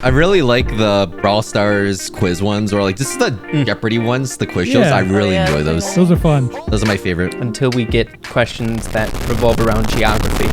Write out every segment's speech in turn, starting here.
I really like the Brawl Stars quiz ones, or like just the Jeopardy ones, the quiz shows. Yeah. I really enjoy those. Those are fun. Those are my favorite. Until we get questions that revolve around geography.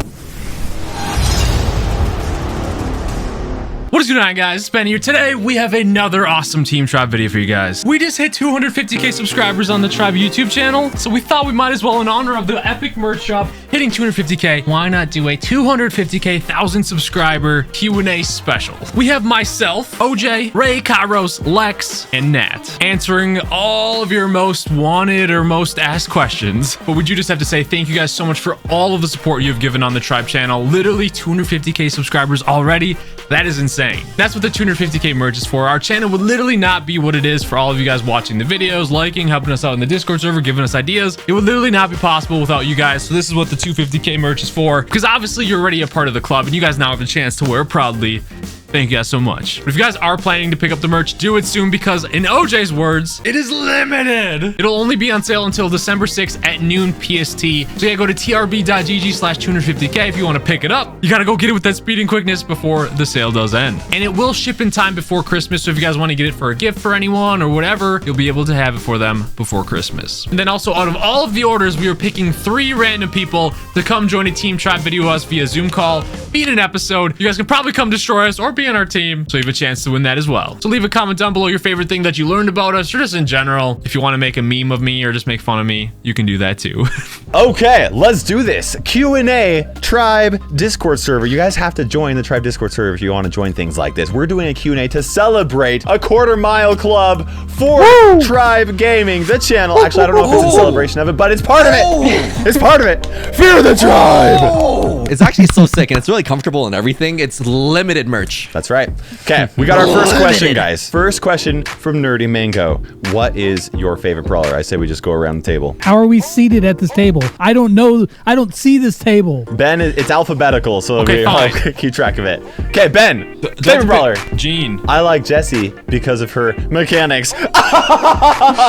What is going on, guys? It's Ben here. Today, we have another awesome Team Tribe video for you guys. We just hit 250k subscribers on the Tribe YouTube channel, so we thought we might as well, in honor of the epic merch shop hitting 250k, why not do a 250k 1,000 subscriber Q&A special? We have myself, OJ, Ray, Kairos, Lex, and Nat answering all of your most wanted or most asked questions. But we do just have to say thank you guys so much for all of the support you've given on the Tribe channel. Literally 250k subscribers already. That is insane. That's what the 250k merch is for. Our channel would literally not be what it is for all of you guys watching the videos, liking, helping us out in the Discord server, giving us ideas. It would literally not be possible without you guys. So this is what the 250k merch is for, because obviously you're already a part of the club and you guys now have the chance to wear it proudly. Thank you guys so much. But if you guys are planning to pick up the merch, do it soon, because in OJ's words, it is limited. It'll only be on sale until December 6th at noon PST. So yeah, go to trb.gg/250k if you want to pick it up. You gotta go get it with that speed and quickness before the sale does end. And it will ship in time before Christmas. So if you guys want to get it for a gift for anyone or whatever, you'll be able to have it for them before Christmas. And then also, out of all of the orders, we are picking 3 random people to come join a Team Tribe video with us via Zoom call, be in an episode. You guys can probably come destroy us or be on our team, so you have a chance to win that as well. So leave a comment down below your favorite thing that you learned about us, or just in general. If you want to make a meme of me or just make fun of me, you can do that too. Okay, let's do this. Q&A Tribe Discord server. You guys have to join the Tribe Discord server if you want to join things like this. We're doing a Q&A to celebrate a quarter-mile club for Tribe Gaming, the channel. Actually, I don't know if it's a celebration of it, but it's part of it. It's part of it. Fear the Tribe. It's actually so sick, and it's really comfortable and everything. It's limited merch. That's right. Okay, we got our first question, guys. First question from Nerdy Mango. What is your favorite brawler? I say we just go around the table. How are we seated at this table? I don't know. I don't see this table. Ben, it's alphabetical, so Okay, I'll fine. keep track of it. Okay, Ben, favorite brawler. Jean. I like Jessie because of her mechanics.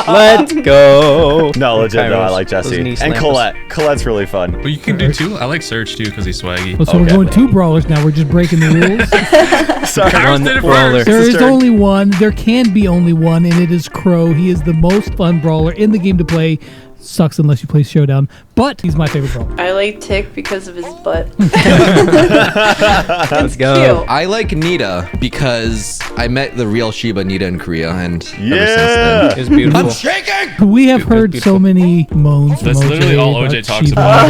Let's go. No, legit though, I Kairos, like those Jessie. knee And slammers. Colette. Colette's really fun. But you can do 2. I like Surge too because he's swaggy. Well, so we're Okay. going 2 brawlers now. We're just breaking the rules. Sorry. Kairos did it brawler. first. There is Sister. only one. There can be only one, and it is Crow. He is the most fun brawler in the game to play. Sucks unless you play Showdown, but he's my favorite brawler. I like Tick because of his butt. Let's go. Cute. I like Nita because I met the real Shiba Nita in Korea, and ever since Yeah. It's beautiful. then, I'm shaking. We have Beautiful, heard beautiful. so many moans from That's OJ literally all about OJ talks Shiba about.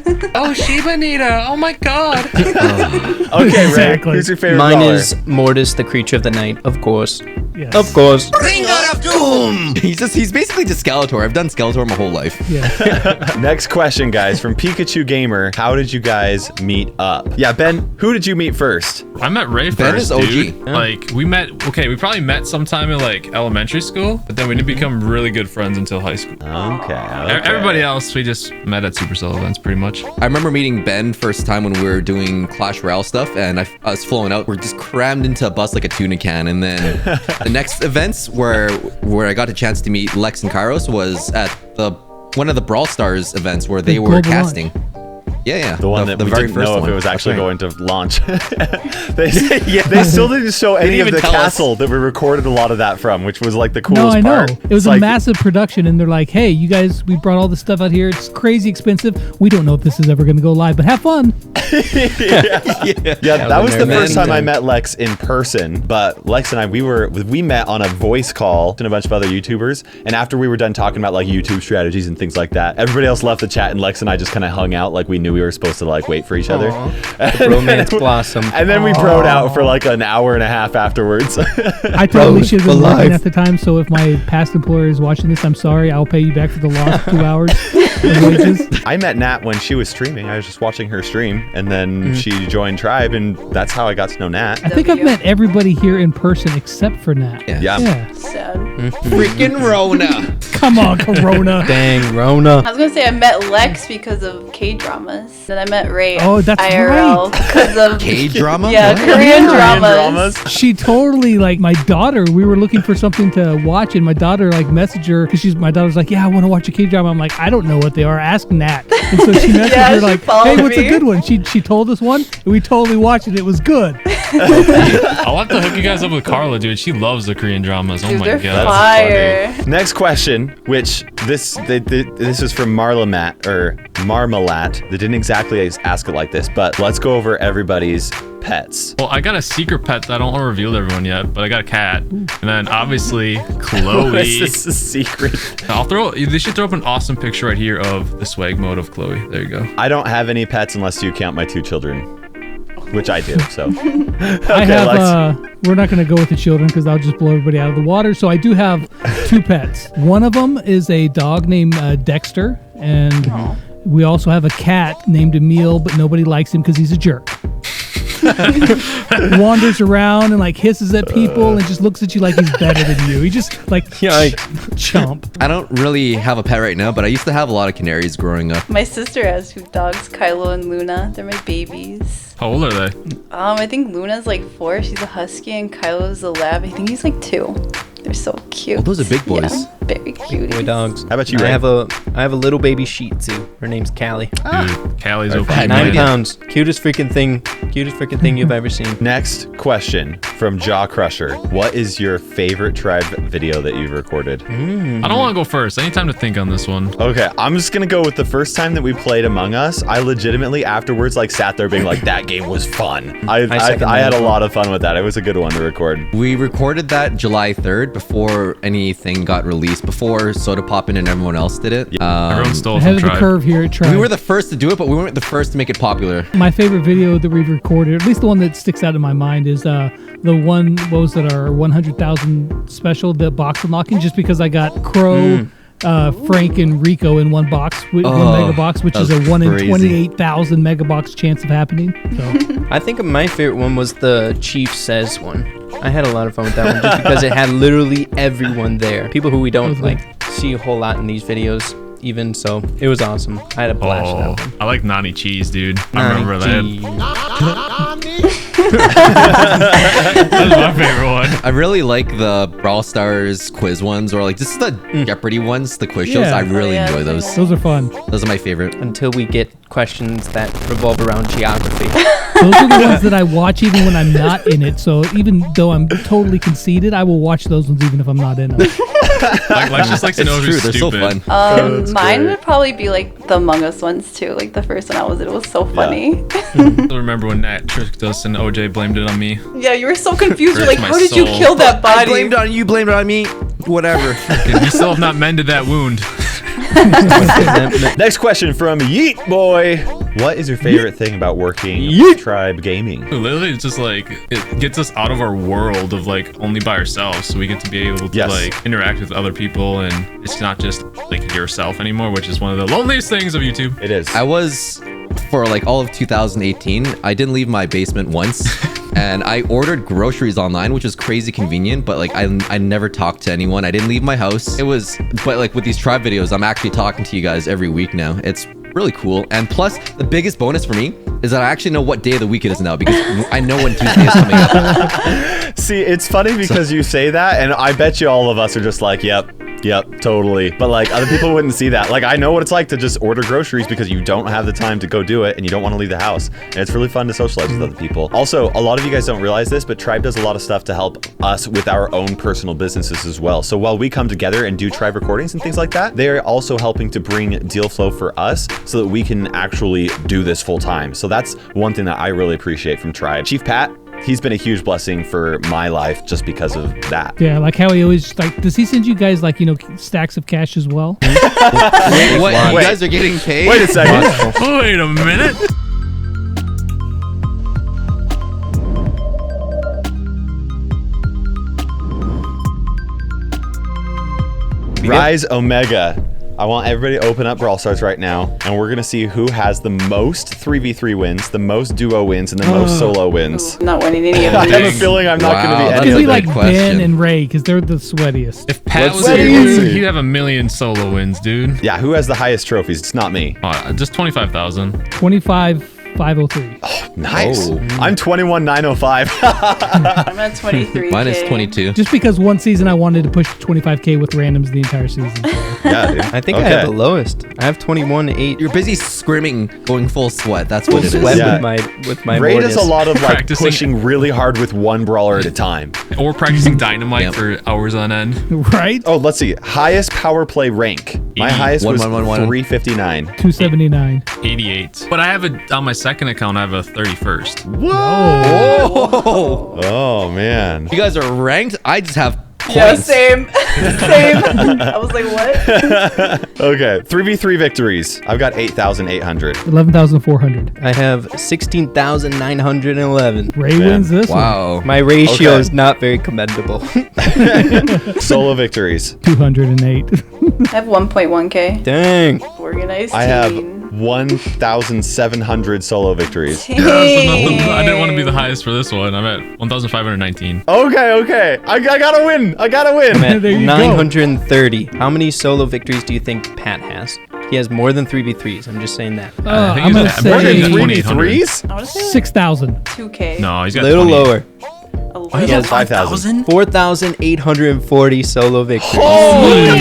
Nita. Oh, Shiba Nita. Oh my god. Okay, Ray, Exactly. who's your favorite Mine brawler? is Mortis, the creature of the night, of course. Yes. Of course. He's basically just Skeletor. I've done Skeletor my whole life. Yeah. Next question, guys, from Pikachu Gamer. How did you guys meet up? Yeah, Ben, who did you meet first? I met Ray Ben first, is OG. dude. Like, we probably met sometime in like elementary school, but then we didn't become really good friends until high school. Okay. Everybody else, we just met at Supercell events pretty much. I remember meeting Ben first time when we were doing Clash Royale stuff, and I was flowing out. We're just crammed into a bus like a tuna can. And then the next events where I got a chance to meet Lex and Kairos was at one of the Brawl Stars events where they were global casting. Yeah. The one that we very didn't first know if one. it was actually That's going to launch. they still didn't show any didn't of the even tell us. castle that we recorded a lot of that from, which was like the No, coolest I know. part. It was It's a like, massive production, and they're like, hey, you guys, we brought all this stuff out here. It's crazy expensive. We don't know if this is ever going to go live, but have fun. Yeah, that was the amazing. first time I met Lex in person. But Lex and I, we met on a voice call and a bunch of other YouTubers. And after we were done talking about like YouTube strategies and things like that, everybody else left the chat, and Lex and I just kind of hung out like we knew we were supposed to like wait for each other. Romance blossom. And then we broed out for like an hour and a half afterwards. I totally should have been working at the time, so if my past employer is watching this, I'm sorry. I'll pay you back for the lost 2 hours of wages. I met Nat when she was streaming. I was just watching her stream, and then she joined Tribe, and that's how I got to know Nat. I think I've met everybody here in person except for Nat. Yeah. Yeah. Sad. Freaking Rona. Come on, Corona. Dang, Rona. I was gonna say I met Lex because of K-dramas. Then I met Ray Oh, that's IRL because of K-drama? Yeah, What? Korean Korean dramas. She totally, like, my daughter, we were looking for something to watch, and my daughter, like, messaged her, because my daughter's like, yeah, I want to watch a K-drama. I'm like, I don't know what they are. Ask Nat. And so she messaged Yeah, her, she like, followed hey, what's me. a good one? She told us one, and we totally watched it. It was good. I'll have to hook you guys up with Carla, dude. She loves the Korean dramas. Oh Dude, my they're god. fire. Next question, which this is from Marlamat or Marmalat. They didn't exactly ask it like this, but let's go over everybody's pets. Well, I got a secret pet that I don't want to reveal to everyone yet, but I got a cat. And then obviously Is Chloe. this a secret? They should throw up an awesome picture right here of the swag mode of Chloe. There you go. I don't have any pets unless you count my 2 children, which I do. So I have, we're not going to go with the children because I'll just blow everybody out of the water. So I do have 2 pets. One of them is a dog named Dexter, and we also have a cat named Emil, but nobody likes him because he's a jerk. Wanders around and like hisses at people and just looks at you like he's better than you. He just like chump. I don't really have a pet right now, but I used to have a lot of canaries growing up. My sister has 2 dogs, Kylo and Luna. They're my babies. How old are they? I think Luna's like 4. She's a husky, and Kylo's a lab. I think he's like 2. They're so cute. Oh, those are big boys. Yeah, very cute. Boy dogs. How about you, I Ray? have a little baby Shih Tzu. Her name's Callie. Dude, Callie's I okay. had no 9 idea. pounds. Cutest freaking thing you've ever seen. Next question from Jaw Crusher. What is your favorite tribe video that you've recorded? I don't want to go first. I need time to think on this one. Okay, I'm just gonna go with the first time that we played Among Us. I legitimately afterwards like sat there being like, that game was fun. I second that had as a well. lot of fun with that. It was a good one to record. We recorded that July 3rd before anything got released, before Soda Poppin' and everyone else did it. Everyone stole Ahead from of the Tribe. curve here at Tribe. We were the first to do it, but we weren't the first to make it popular. My favorite video that we've recorded, at least the one that sticks out in my mind, is the one, what was it, our 100,000 special, the box unlocking, just because I got Crow, Frank, and Rico in one box, one mega box, which that is a was 1 in crazy. 28,000 mega box chance of happening. So I think my favorite one was the Chief Says one. I had a lot of fun with that one just because it had literally everyone there. People who we don't like see a whole lot in these videos even, so it was awesome. I had a blast with that one. I like Nani Cheese, dude. I remember that. That's my favorite one. I really like the Brawl Stars quiz ones, or like just the Jeopardy ones, the quiz shows. Yeah. I really enjoy those. those are fun. Those are my favorite. Until we get questions that revolve around geography. Those are the ones that I watch even when I'm not in it. So even though I'm totally conceited, I will watch those ones even if I'm not in them. Like, Lex just likes to It's know true. who's They're so stupid. fun. Mine would probably be like the Among Us ones too. Like the first one I was in, it was so funny. I remember when Nat tricked us and OJ blamed it on me. Yeah, you were so confused. You're Hurts like, my how did you soul. kill that body? I blamed it on you, blamed it on me. Whatever. You still have not mended that wound. Next question from Yeet Boy. What is your favorite thing about working with Tribe Gaming? Literally, it's just like it gets us out of our world of like only by ourselves, so we get to be able to Yes. like interact with other people, and it's not just like yourself anymore, which is one of the loneliest things of YouTube. It is. I was, for like all of 2018, I didn't leave my basement once. And I ordered groceries online, which is crazy convenient, but like I never talked to anyone. I didn't leave my house. It was, but like with these Tribe videos, I'm actually talking to you guys every week now. It's really cool. And plus, the biggest bonus for me is that I actually know what day of the week it is now, because I know when Tuesday is coming up. See, it's funny because you say that, and I bet you all of us are just like, yep, totally. But like other people wouldn't see that. Like I know what it's like to just order groceries because you don't have the time to go do it and you don't want to leave the house. And it's really fun to socialize with other people. Also, a lot of you guys don't realize this, but Tribe does a lot of stuff to help us with our own personal businesses as well. So while we come together and do Tribe recordings and things like that, they're also helping to bring deal flow for us so that we can actually do this full time. So that's one thing that I really appreciate from Tribe. Chief Pat, he's been a huge blessing for my life just because of that. Yeah, like how he always, like, does he send you guys like, you know, stacks of cash as well? What? You Wait. guys are getting paid? Wait a second. Wait a minute. Rise Omega. I want everybody to open up Brawl Stars right now, and we're gonna see who has the most 3v3 wins, the most duo wins, and the most solo wins. I'm not winning any of I have a these. feeling I'm not gonna Wow, be that's any It's of gonna be a them. like good Ben question. and Ray because they're the sweatiest. If Pat Let's was see. here, he'd have a million solo wins, dude. Yeah, who has the highest trophies? It's not me. Just 25,000. 25,503. Nice. Oh. I'm 21,905. I'm at 23. Mine is 22. Just because one season I wanted to push 25K with randoms the entire season. Yeah, dude. I think I have the lowest. I have 21,800. You're busy screaming, going full sweat. That's what it is. Sweat Yeah. with my Ray Mortis. does a lot of like Practicing. pushing really hard with one brawler at a time. Or practicing dynamite Yep. for hours on end. Right? Oh, let's see. Highest power play rank. My highest was 1-1-1-1. 359. 279. 88. But I have on my second account, I have a 31st. Oh, Oh man. you guys are ranked. I just have points. Yeah, same. Same. I was like, what? Okay, 3v3 victories. I've got 8,800. 11,400. I have 16,911. Ray Man. wins this one. Wow. My ratio Okay. is not very commendable. Solo victories. 208. I have 1.1K. Dang. Organized I have team. 1,700 solo victories. Dang. I didn't want to be the highest for this one. I'm at 1,519. Okay. I gotta win. I gotta win. I'm at There you go. 930. How many solo victories do you think Pat has? He has more than 3v3s. I'm just saying that. I think I'm he's going to at more than say 2,800. 3v3s? I want to say 6,000. 2K. No, he's got A little 20. lower. A He has 5,000. 4,840 solo victories. Holy I'm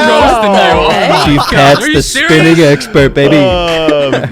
roasting you. Oh my Chief God, Pat's are you the serious? spinning expert, baby.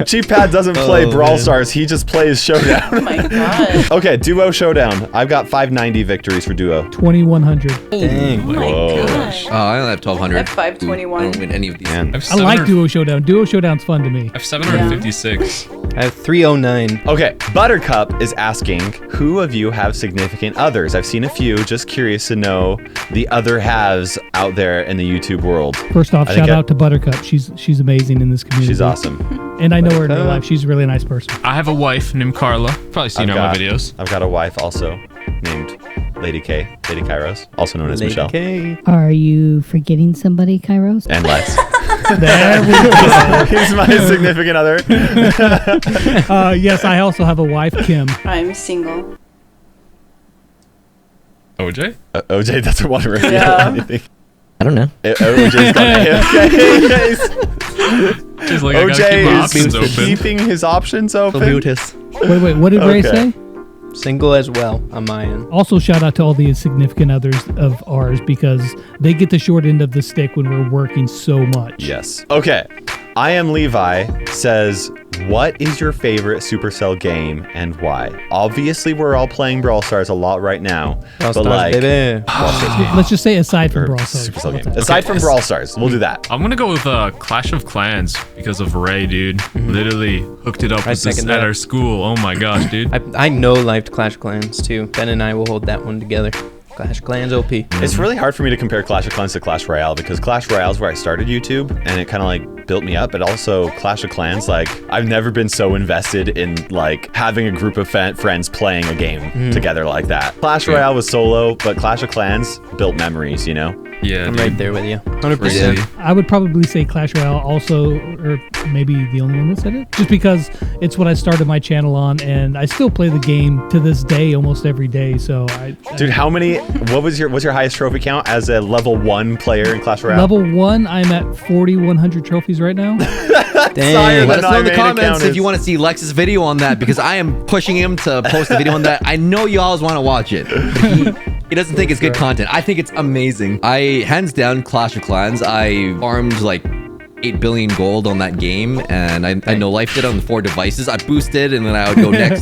Chief Pat doesn't play Oh, Brawl man. Stars. He just plays Oh Showdown. my god. Okay, duo Showdown. I've got 590 victories for duo. 2,100. Dang. Oh my Whoa. gosh. Oh, I only have 1,200. I have 521. I don't win any of these. Man. I have I like 700 Duo Showdown. Duo Showdown's fun to me. I have 756. I have 309. Okay, Buttercup is asking, who of you have significant others? I've seen a few, just curious to know the other halves out there in the YouTube world. First off, I think shout out to Buttercup. She's amazing in this community. She's awesome. And I know her in real Buttercup. life. She's a really nice person. I have a wife named Carla. Probably seen her on my videos. I've got a wife also named Lady K, Lady Kairos, also known as Lady Michelle. K. Are you forgetting somebody, Kairos? And Lex. There we He's my significant other. go. Yes, I also have a wife, Kim. I'm single. OJ? OJ doesn't want to reveal Yeah. anything. I don't know. OJ's got She's like, I gotta keep my options OJ is open. keeping his options open. Wait, what did Ray Okay. say? Single as well on my end. Also, shout out to all the significant others of ours because they get the short end of the stick when we're working so much. Yes. Okay. I am Levi says, what is your favorite Supercell game and why? Obviously, we're all playing Brawl Stars a lot right now. Brawl but Stars, like, baby. Let's just say aside from or Brawl Stars. Supercell game. Aside from Brawl Stars, we'll do that. I'm gonna go with Clash of Clans because of Ray, dude. Literally hooked it up I with this second at that. our school. Oh my gosh, dude. I know liked Clash of Clans too. Ben and I will hold that one together. Clash of Clans OP. It's really hard for me to compare Clash of Clans to Clash Royale because Clash Royale is where I started YouTube and it kind of like built me up, but also Clash of Clans, like I've never been so invested in like having a group of friends playing a game together like that. Clash Royale was solo, but Clash of Clans built memories, you know? Yeah, I'm dude. right there with you. 100%. Crazy. I would probably say Clash Royale also, or maybe the only one that said it, just because it's what I started my channel on, and I still play the game to this day, almost every day. So Dude, how many, what's your highest trophy count as a level 1 player in Clash Royale? level 1, I'm at 4,100 trophies right now. Dang. Let us know in the main comments account if is- you want to see Lex's video on that because I am pushing him to post a video on that. I know you always want to watch it. He doesn't think it's good content. I think it's amazing. I, hands down, Clash of Clans, I farmed like 8 billion gold on that game, and I know life did on the 4 devices. I boosted, and then I would go next.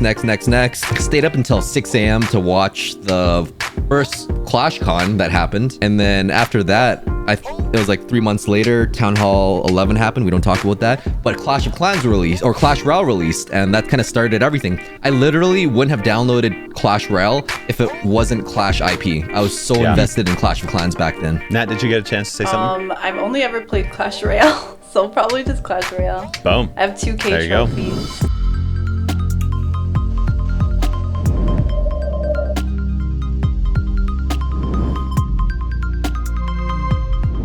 Stayed up until 6 a.m. to watch the first Clash Con that happened, and then after that, it was like 3 months later, Town Hall 11 happened. We don't talk about that, but Clash of Clans released, or Clash Royale released, and that kind of started everything. I literally wouldn't have downloaded Clash Royale if it wasn't Clash IP. I was so Yeah. invested in Clash of Clans back then. Nat, did you get a chance to say something? I've only ever played Clash Royale, so probably just Clash Royale. Boom. I have 2K There you go. trophies.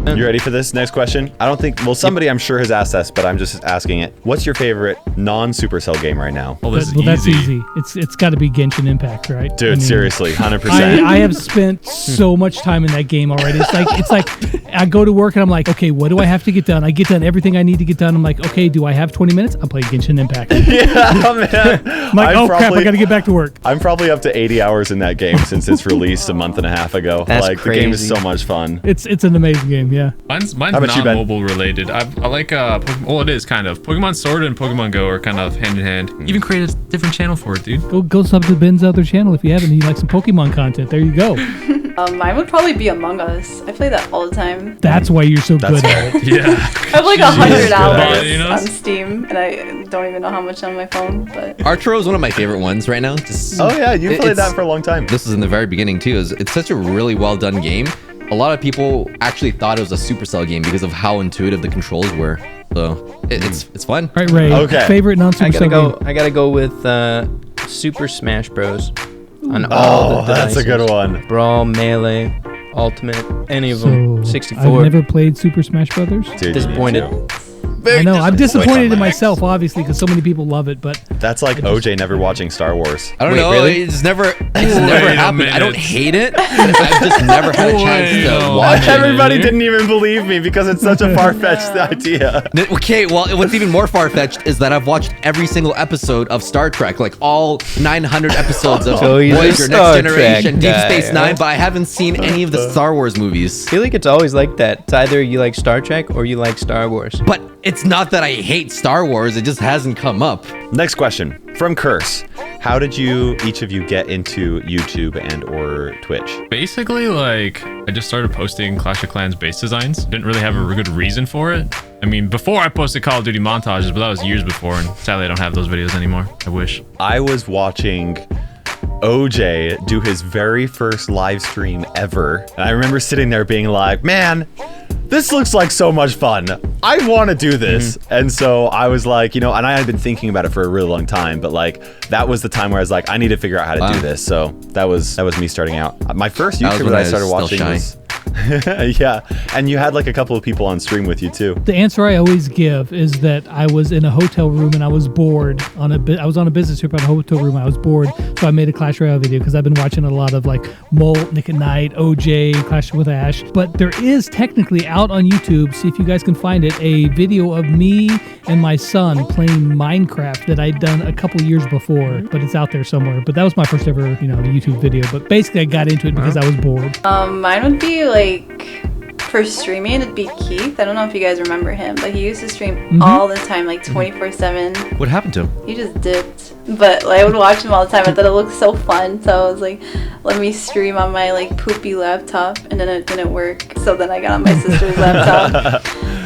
You ready for this next question? I don't think, well, somebody I'm sure has asked this, but I'm just asking it. What's your favorite non-Supercell game right now? Well, this is That's easy. easy. It's got to be Genshin Impact, right? Dude, I mean, seriously, 100%. I have spent so much time in that game already. It's like I go to work and I'm like, okay, what do I have to get done? I get done everything I need to get done. I'm like, okay, do I have 20 minutes? I'm playing Genshin Impact. Yeah, man. I'm like, crap, I got to get back to work. I'm probably up to 80 hours in that game since it's released a month and a half ago. That's like, the game is crazy. so much fun. It's an amazing game, yeah. Mine's about you, Ben? non-mobile related. I like well, it is kind of. Pokemon Sword and Pokemon Go are kind of hand in hand. Even created a different channel for it, dude. Go sub to Ben's other channel if you haven't. You like some Pokemon content. There you go. Mine would probably be Among Us. I play that all the time. That's why you're so That's good at it. Yeah. I have like 100 good. hours You know? on Steam, and I don't even know how much on my phone. But Arturo is one of my favorite ones right now. Just, Oh, yeah, you played it's- that for a long time. This is in the very beginning too. It's such a really well done game. A lot of people actually thought it was a Supercell game because of how intuitive the controls were. So it's fun. All right, Ray. Okay. Favorite non-Supercell game? I gotta go with Super Smash Bros. On all Oh, the that's a devices. good one. Brawl, Melee, Ultimate, any of So them. I've 64. never played Super Smash Brothers. Dude, you need Disappointed. to. I know. I'm disappointed in Max. myself, obviously, because so many people love it. But That's like OJ never watching Star Wars. I don't Wait, know. really? It's never Wait never a happened. I don't minute. hate it. I've just never had a chance Wait to a watch it. Everybody didn't even believe me because it's such a far-fetched idea. Okay, well, what's even more far-fetched is that I've watched every single episode of Star Trek, like all 900 episodes of So he's a Voyager, Star Next Generation, Trek Deep guy, Space huh? Nine, but I haven't seen any of the Star Wars movies. I feel like it's always like that. It's either you like Star Trek or you like Star Wars. But it's not that I hate Star Wars, it just hasn't come up. Next question from Curse. How did each of you get into YouTube and or Twitch? Basically, like, I just started posting Clash of Clans base designs. Didn't really have a good reason for it. I mean, before I posted Call of Duty montages, but that was years before, and sadly I don't have those videos anymore. I wish. I was watching OJ do his very first live stream ever. And I remember sitting there being like, man, this looks like so much fun. I want to do this. And so I was like, and I had been thinking about it for a really long time, but like that was the time where I was like, I need to figure out how to Wow. do this. So that was me starting out. My first That was YouTuber when that I I started was still watching shy. was yeah, and you had like a couple of people on stream with you too. the answer I always give is that I was in a hotel room and I was bored. I was on a business trip at a hotel room. I was bored, so I made a Clash Royale video because I've been watching a lot of like Molt, Nick at Night, OJ, Clash with Ash. But there is technically out on YouTube, see if you guys can find it, a video of me and my son playing Minecraft that I'd done a couple years before, but it's out there somewhere. But that was my first ever, YouTube video. But basically, I got into it because I was bored. mine would be like for streaming. It'd be Keith. I don't know if you guys remember him, but he used to stream all the time, like 24/7. What happened to him? He just dipped. But like, I would watch him all the time. I thought it looked so fun, so I was like, let me stream on my like poopy laptop, and then it didn't work. So then I got on my sister's laptop.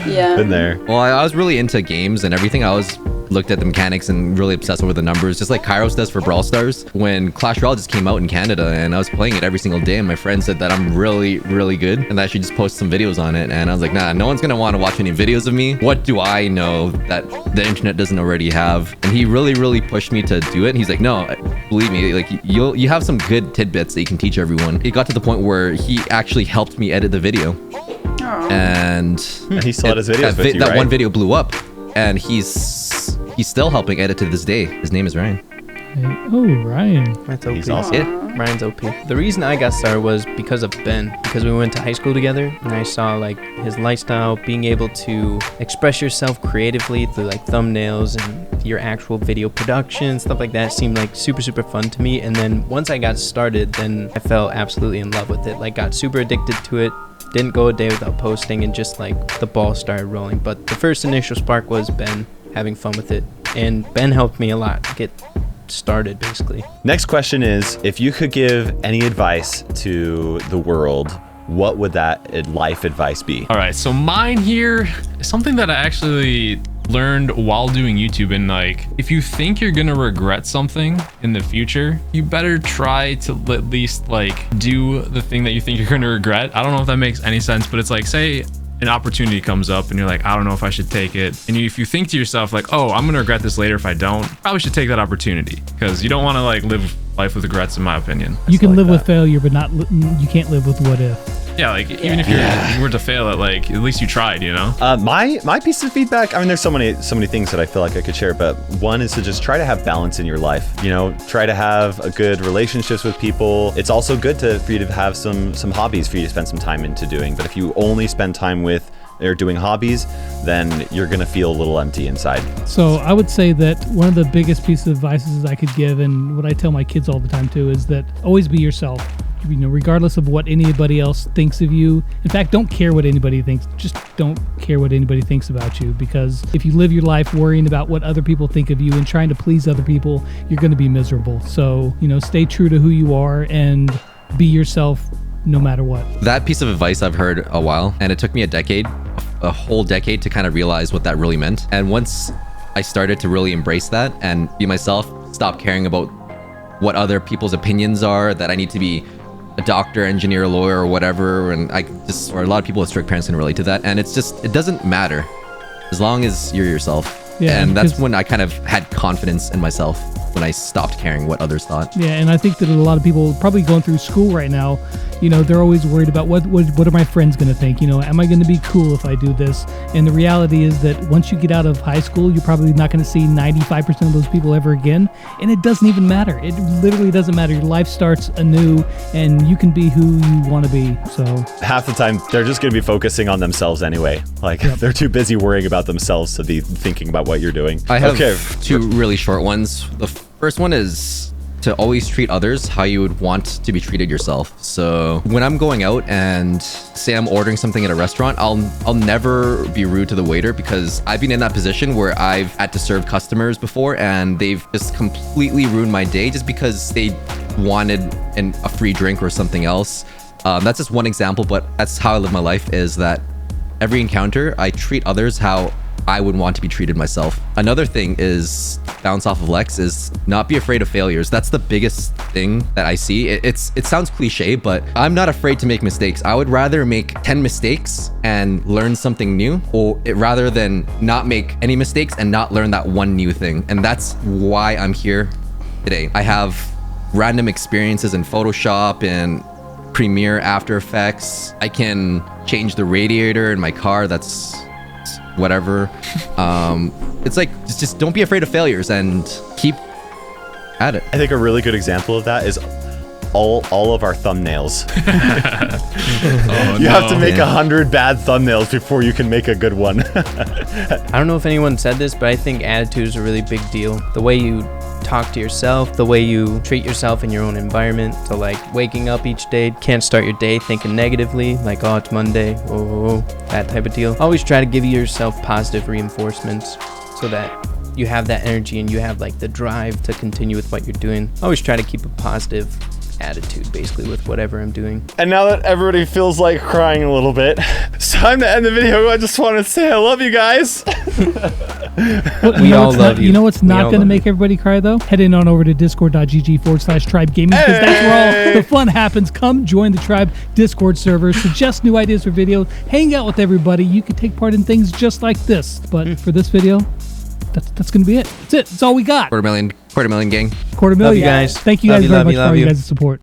Yeah. Been there. Well, I was really into games and everything. I was looked at the mechanics and really obsessed with the numbers, just like Kairos does for Brawl Stars. When Clash Royale just came out in Canada and I was playing it every single day, and my friend said that I'm really, really good and that I should just post some videos on it. And I was like, nah, no one's gonna want to watch any videos of me. What do I know that the internet doesn't already have? And he really, really pushed me to do it. And he's like, no, believe me, like you have some good tidbits that you can teach everyone. It got to the point where he actually helped me edit the video. Aw. And And he still had his videos with you, that right? one video blew up, and he's still helping edit to this day. His name is Ryan. Oh, Ryan. That's OP. He's awesome. It, Ryan's OP. The reason I got started was because of Ben, because we went to high school together, and I saw like his lifestyle, being able to express yourself creatively through like thumbnails and your actual video production, stuff like that seemed like super, super fun to me. And then once I got started, then I fell absolutely in love with it. Like got super addicted to it. Didn't go a day without posting, and just like the ball started rolling. But the first initial spark was Ben having fun with it, and Ben helped me a lot get started basically. Next question is, if you could give any advice to the world, what would that life advice be? All right, so mine here is something that I actually learned while doing YouTube. And like, if you think you're gonna regret something in the future, you better try to at least like do the thing that you think you're gonna regret. I don't know if that makes any sense, but it's like, say an opportunity comes up and you're like, I don't know if I should take it. And if you think to yourself like, oh, I'm gonna regret this later if I don't, probably should take that opportunity, because you don't want to like live life with regrets, in my opinion. You can like live with that. failure, but you can't live with what if. Yeah, like even if you were to fail at like, at least you tried, you know? My piece of feedback, I mean, there's so many things that I feel like I could share, but one is to just try to have balance in your life. You know, try to have a good relationships with people. It's also good for you to have some hobbies for you to spend some time into doing. But if you only spend time with or doing hobbies, then you're gonna feel a little empty inside. So I would say that one of the biggest pieces of advice I could give, and what I tell my kids all the time too, is that always be yourself. You know, regardless of what anybody else thinks of you. In fact, don't care what anybody thinks. Just don't care what anybody thinks about you, because if you live your life worrying about what other people think of you and trying to please other people, you're going to be miserable. So, you know, stay true to who you are and be yourself no matter what. That piece of advice I've heard a while, and it took me a whole decade to kind of realize what that really meant. And once I started to really embrace that and be myself, stop caring about what other people's opinions are, that I need to be a doctor, engineer, lawyer, or whatever, and or a lot of people with strict parents can relate to that, and it doesn't matter as long as you're yourself. Yeah, and that's when I kind of had confidence in myself, when I stopped caring what others thought. Yeah, and I think that a lot of people probably going through school right now, you know, they're always worried about what are my friends going to think? You know, am I going to be cool if I do this? And the reality is that once you get out of high school, you're probably not going to see 95% of those people ever again. And it doesn't even matter. It literally doesn't matter. Your life starts anew, and you can be who you want to be. So half the time, they're just going to be focusing on themselves anyway. Like, they're too busy worrying about themselves to be thinking about what you're doing. I have two really short ones. The first one is to always treat others how you would want to be treated yourself. So when I'm going out and say I'm ordering something at a restaurant, I'll never be rude to the waiter, because I've been in that position where I've had to serve customers before and they've just completely ruined my day just because they wanted a free drink or something else. That's just one example, but that's how I live my life, is that every encounter I treat others how I would want to be treated myself. Another thing is, bounce off of Lex, is not be afraid of failures. That's the biggest thing that I see. It sounds cliche, but I'm not afraid to make mistakes. I would rather make 10 mistakes and learn something new, rather than not make any mistakes and not learn that one new thing. And that's why I'm here today. I have random experiences in Photoshop and Premiere, After Effects. I can change the radiator in my car. That's whatever. It's like, just don't be afraid of failures and keep at it. I think a really good example of that is all of our thumbnails. You have to make 100 bad thumbnails before you can make a good one. I don't know if anyone said this, but I think attitude is a really big deal. The way you talk to yourself, the way you treat yourself in your own environment. So like waking up each day, can't start your day thinking negatively, like, oh, it's Monday, oh, that type of deal. Always try to give yourself positive reinforcements so that you have that energy and you have like the drive to continue with what you're doing. Always try to keep a positive attitude basically with whatever I'm doing. And now that everybody feels like crying a little bit, it's time to end the video. I just want to say I love you guys. We all love you. You know what's not going to make everybody cry though? Heading on over to discord.gg/tribe gaming, because that's where all the fun happens. Come join the Tribe Discord server, suggest new ideas for videos, hang out with everybody. You can take part in things just like this. But for this video, that's going to be it. That's it. That's all we got. Quarter million gang. $250,000. Love you guys. Thank you guys very much for all you guys' support.